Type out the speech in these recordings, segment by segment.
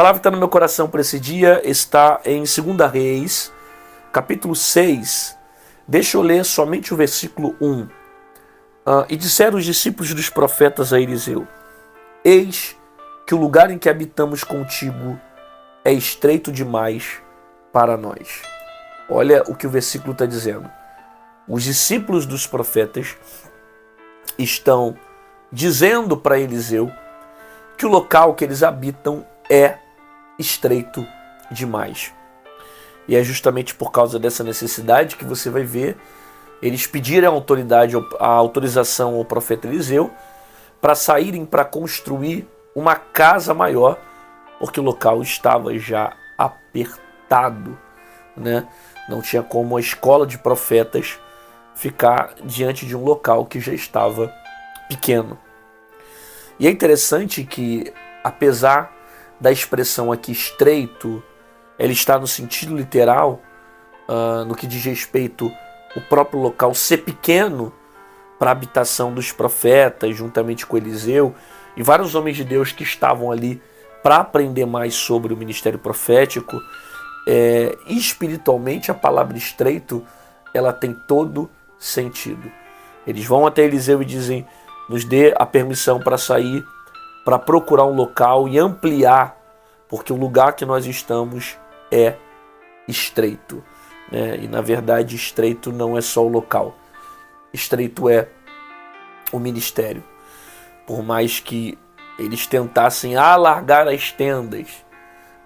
palavra que está no meu coração para esse dia está em 2 Reis, capítulo 6. Deixa eu ler somente o versículo 1. E disseram os discípulos dos profetas a Eliseu: Eis que o lugar em que habitamos contigo é estreito demais para nós. Olha o que o versículo está dizendo. Os discípulos dos profetas estão dizendo para Eliseu que o local que eles habitam é estreito demais. E é justamente por causa dessa necessidade que você vai ver eles pedirem a autorização ao profeta Eliseu para saírem para construir uma casa maior, porque o local estava já apertado, né? Não tinha como a escola de profetas ficar diante de um local que já estava pequeno. E é interessante que, apesar da expressão aqui estreito, ele está no sentido literal, no que diz respeito ao próprio local ser pequeno para a habitação dos profetas, juntamente com Eliseu e vários homens de Deus que estavam ali para aprender mais sobre o ministério profético. Espiritualmente, a palavra estreito, ela tem todo sentido. Eles vão até Eliseu e dizem: nos dê a permissão para sair, para procurar um local e ampliar, porque o lugar que nós estamos é estreito, né? E na verdade estreito não é só o local, estreito é o ministério. Por mais que eles tentassem alargar as tendas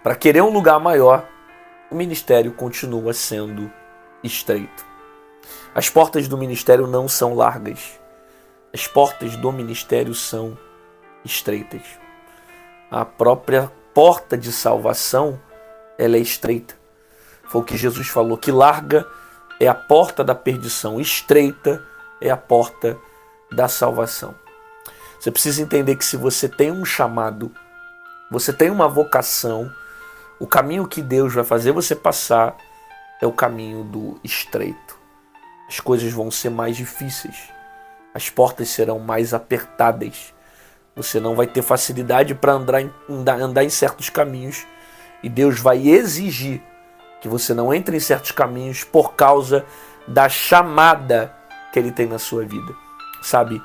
para querer um lugar maior, o ministério continua sendo estreito. As portas do ministério não são largas, as portas do ministério são estreitas. A própria porta de salvação, ela é estreita. Foi o que Jesus falou, que larga é a porta da perdição, estreita é a porta da salvação. Você precisa entender que se você tem um chamado, você tem uma vocação, o caminho que Deus vai fazer você passar é o caminho do estreito. As coisas vão ser mais difíceis, as portas serão mais apertadas, você não vai ter facilidade para andar em certos caminhos, e Deus vai exigir que você não entre em certos caminhos por causa da chamada que Ele tem na sua vida. Sabe,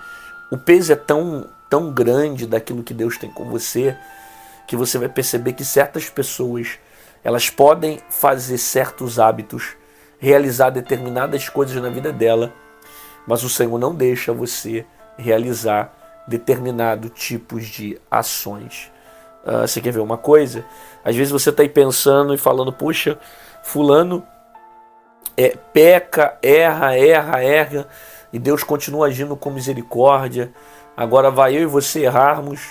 o peso é tão grande daquilo que Deus tem com você, que você vai perceber que certas pessoas, elas podem fazer certos hábitos, realizar determinadas coisas na vida dela, mas o Senhor não deixa você realizar determinado tipos de ações. Você quer ver uma coisa? Às vezes você está aí pensando e falando: puxa, fulano peca, erra, e Deus continua agindo com misericórdia. Agora vai eu e você errarmos.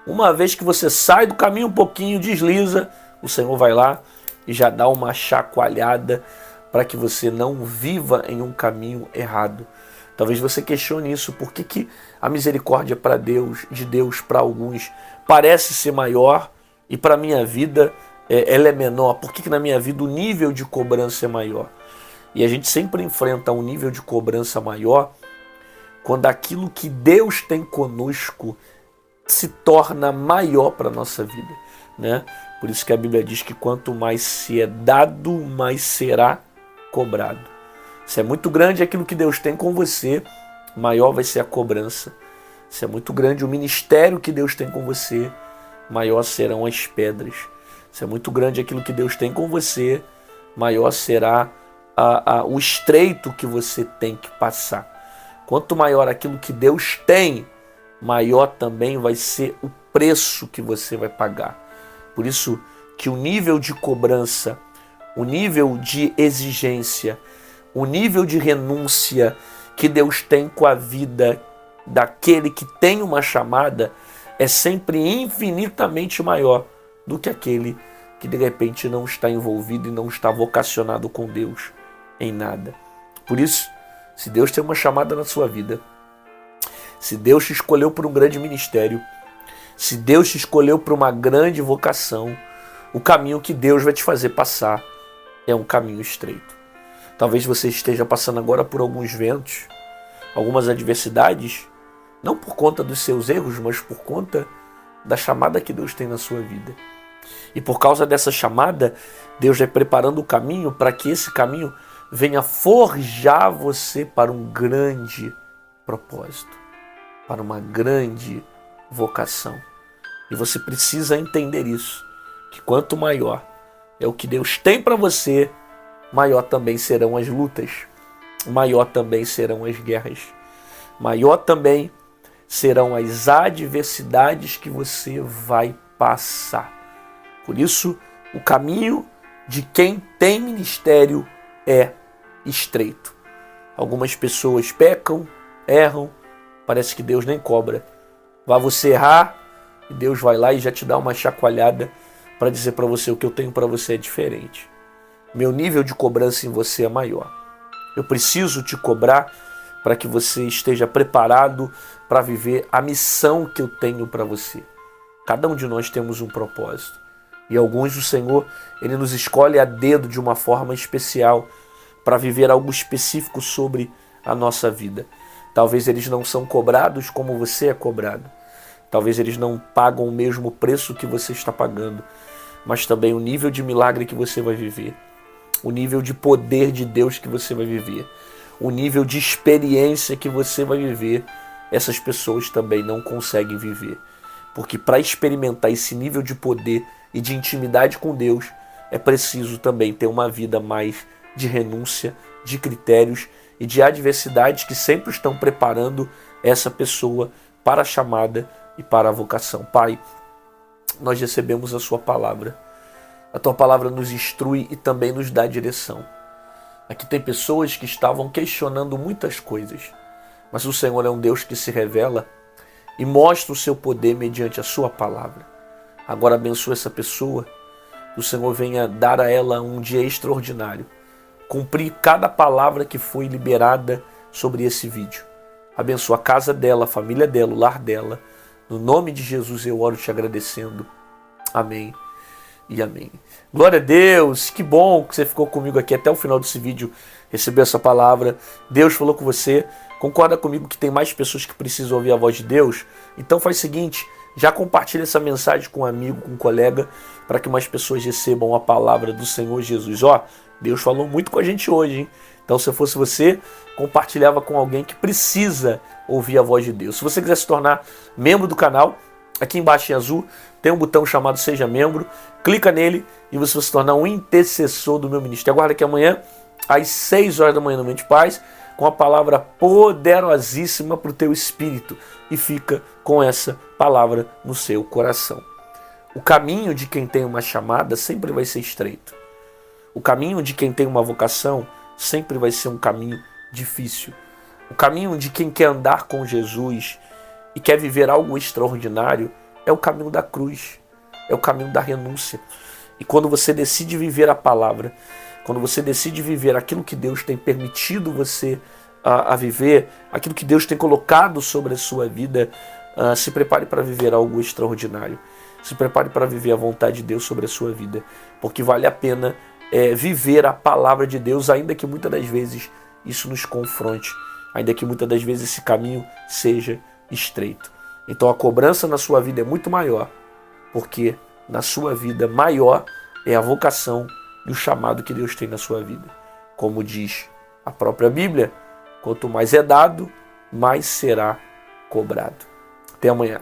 Uma vez que você sai do caminho um pouquinho, desliza, o Senhor vai lá e já dá uma chacoalhada para que você não viva em um caminho errado. Talvez você questione isso: por que a misericórdia de Deus para alguns parece ser maior e para a minha vida ela é menor? Por que na minha vida o nível de cobrança é maior? E a gente sempre enfrenta um nível de cobrança maior quando aquilo que Deus tem conosco se torna maior para a nossa vida, né? Por isso que a Bíblia diz que quanto mais se é dado, mais será cobrado. Se é muito grande aquilo que Deus tem com você, maior vai ser a cobrança. Se é muito grande o ministério que Deus tem com você, maior serão as pedras. Se é muito grande aquilo que Deus tem com você, maior será o estreito que você tem que passar. Quanto maior aquilo que Deus tem, maior também vai ser o preço que você vai pagar. Por isso que o nível de cobrança, o nível de exigência, o nível de renúncia que Deus tem com a vida daquele que tem uma chamada é sempre infinitamente maior do que aquele que de repente não está envolvido e não está vocacionado com Deus em nada. Por isso, se Deus tem uma chamada na sua vida, se Deus te escolheu para um grande ministério, se Deus te escolheu para uma grande vocação, o caminho que Deus vai te fazer passar é um caminho estreito. Talvez você esteja passando agora por alguns ventos, algumas adversidades, não por conta dos seus erros, mas por conta da chamada que Deus tem na sua vida. E por causa dessa chamada, Deus vai preparando o caminho para que esse caminho venha forjar você para um grande propósito, para uma grande vocação. E você precisa entender isso, que quanto maior é o que Deus tem para você, maior também serão as lutas, maior também serão as guerras, maior também serão as adversidades que você vai passar. Por isso, o caminho de quem tem ministério é estreito. Algumas pessoas pecam, erram, parece que Deus nem cobra. Vai você errar e Deus vai lá e já te dá uma chacoalhada para dizer para você: o que eu tenho para você é diferente. Meu nível de cobrança em você é maior. Eu preciso te cobrar para que você esteja preparado para viver a missão que eu tenho para você. Cada um de nós temos um propósito. E alguns o Senhor, Ele nos escolhe a dedo de uma forma especial para viver algo específico sobre a nossa vida. Talvez eles não são cobrados como você é cobrado. Talvez eles não pagam o mesmo preço que você está pagando. Mas também o nível de milagre que você vai viver. O nível de poder de Deus que você vai viver. O nível de experiência que você vai viver. Essas pessoas também não conseguem viver. Porque para experimentar esse nível de poder e de intimidade com Deus, é preciso também ter uma vida mais de renúncia, de critérios e de adversidades que sempre estão preparando essa pessoa para a chamada e para a vocação. Pai, nós recebemos a Sua palavra. A Tua palavra nos instrui e também nos dá direção. Aqui tem pessoas que estavam questionando muitas coisas, mas o Senhor é um Deus que se revela e mostra o Seu poder mediante a Sua palavra. Agora abençoa essa pessoa, que o Senhor venha dar a ela um dia extraordinário, cumprir cada palavra que foi liberada sobre esse vídeo. Abençoa a casa dela, a família dela, o lar dela. No nome de Jesus eu oro te agradecendo. Amém e amém. Glória a Deus, que bom que você ficou comigo aqui até o final desse vídeo, recebeu essa palavra. Deus falou com você. Concorda comigo que tem mais pessoas que precisam ouvir a voz de Deus? Então faz o seguinte, já compartilha essa mensagem com um amigo, com um colega, para que mais pessoas recebam a palavra do Senhor Jesus. Ó, Deus falou muito com a gente hoje, hein? Então, se eu fosse você, compartilhava com alguém que precisa ouvir a voz de Deus. Se você quiser se tornar membro do canal, aqui embaixo em azul tem um botão chamado Seja Membro. Clica nele e você vai se tornar um intercessor do meu ministério. Aguarda que amanhã, às 6 horas da manhã no Mente e Paz, com a palavra poderosíssima para o teu espírito. E fica com essa palavra no seu coração. O caminho de quem tem uma chamada sempre vai ser estreito. O caminho de quem tem uma vocação sempre vai ser um caminho difícil. O caminho de quem quer andar com Jesus e quer viver algo extraordinário é o caminho da cruz, é o caminho da renúncia. E quando você decide viver a palavra, quando você decide viver aquilo que Deus tem permitido você a viver, aquilo que Deus tem colocado sobre a sua vida, se prepare para viver algo extraordinário. Se prepare para viver a vontade de Deus sobre a sua vida, porque vale a pena viver a palavra de Deus, ainda que muitas das vezes isso nos confronte, ainda que muitas das vezes esse caminho seja estreito. Então a cobrança na sua vida é muito maior, porque na sua vida maior é a vocação e o chamado que Deus tem na sua vida. Como diz a própria Bíblia, quanto mais é dado, mais será cobrado. Até amanhã.